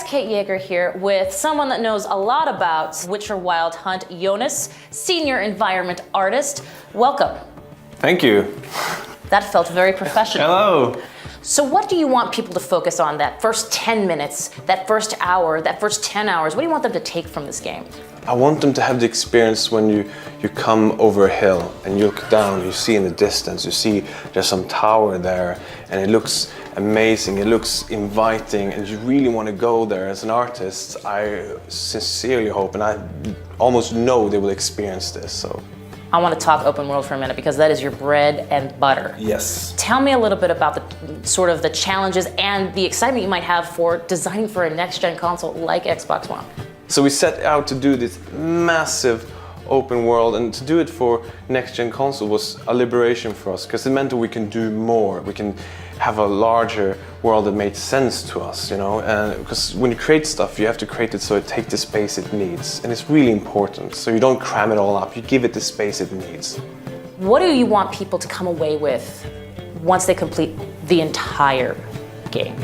Kate Yeager here with someone that knows a lot about Witcher Wild Hunt, Jonas, Senior Environment Artist. Welcome. Thank you. That felt very professional. Hello. So what do you want people to focus on that first 10 minutes, that first hour, that first 10 hours? What do you want them to take from this game? I want them to have the experience when you come over a hill and you look down, you see in the distance, you see there's some tower there and it looks amazing, it looks inviting, and you really want to go there. As an artist, I sincerely hope, and I almost know they will experience this. So I want to talk open world for a minute because that is your bread and butter. yes. Tell me a little bit about the challenges and the excitement you might have for designing for a next-gen console like Xbox One. So we set out to do this massive open world, and to do it for next-gen console was a liberation for us because it meant that we can do more. We can have a larger world that made sense to us, you know, and because when you create stuff, you have to create it so it takes the space it needs, and it's really important. So you don't cram it all up, you give it the space it needs. What do you want people to come away with once they complete the entire game?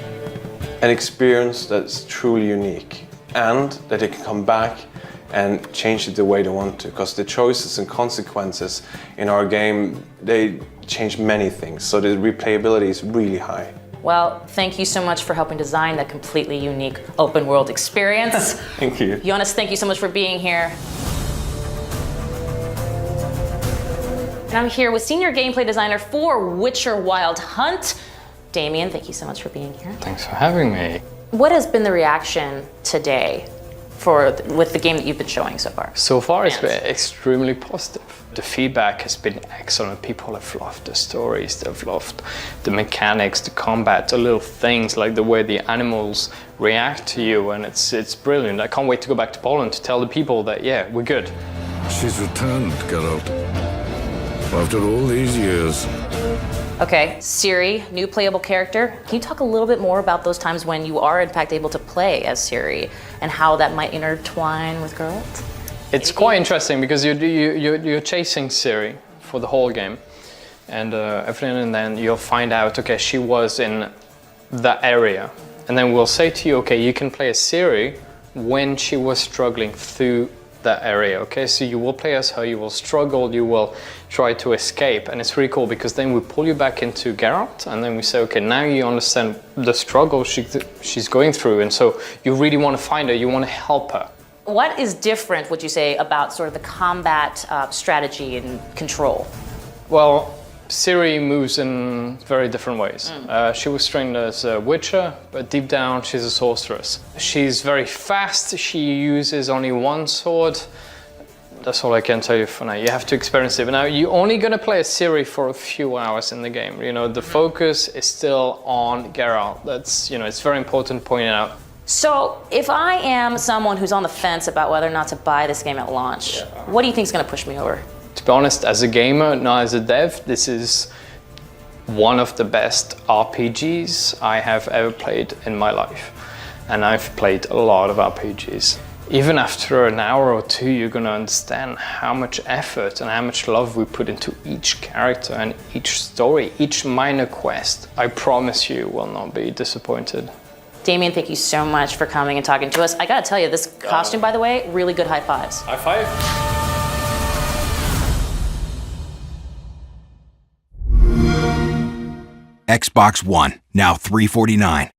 An experience that's truly unique, and that they can come back and change it the way they want to, because the choices and consequences in our game, they change many things, so the replayability is really high. Well, thank you so much for helping design that completely unique open world experience. Thank you. Jonas, thank you so much for being here. And I'm here with senior gameplay designer for Witcher Wild Hunt, Damien. Thank you so much for being here. Thanks for having me. What has been the reaction today with the game that you've been showing so far? So far, it's been extremely positive. The feedback has been excellent. People have loved the stories, they've loved the mechanics, the combat, the little things like the way the animals react to you, and it's brilliant. I can't wait to go back to Poland to tell the people that, yeah, we're good. She's returned, Geralt. After all these years. Okay, Ciri, new playable character. Can you talk a little bit more about those times when you are in fact able to play as Ciri and how that might intertwine with Geralt? It's quite interesting because you're chasing Ciri for the whole game, and every now and then you'll find out, okay, she was in that area, and then we'll say to you, okay, you can play as Ciri when she was struggling through that area, okay? So you will play as her, you will struggle, you will try to escape, and it's really cool because then we pull you back into Geralt, and then we say, okay, now you understand the struggle she's going through, and so you really want to find her, you want to help her. What is different, would you say, about sort of the combat strategy and control? Well, Ciri moves in very different ways. She was trained as a witcher, but deep down she's a sorceress. She's very fast, she uses only one sword. That's all I can tell you for now. You have to experience it. But now you're only gonna play as Ciri for a few hours in the game. You know, the focus is still on Geralt. That's, you know, it's very important to point it out. So if I am someone who's on the fence about whether or not to buy this game at launch, what do you think is gonna push me over? To be honest, as a gamer, not as a dev, this is one of the best RPGs I have ever played in my life. And I've played a lot of RPGs. Even after an hour or two, you're gonna understand how much effort and how much love we put into each character and each story, each minor quest. I promise you will not be disappointed. Damien, thank you so much for coming and talking to us. I gotta tell you, this costume, by the way, really good high fives. High five. Xbox One, now $349.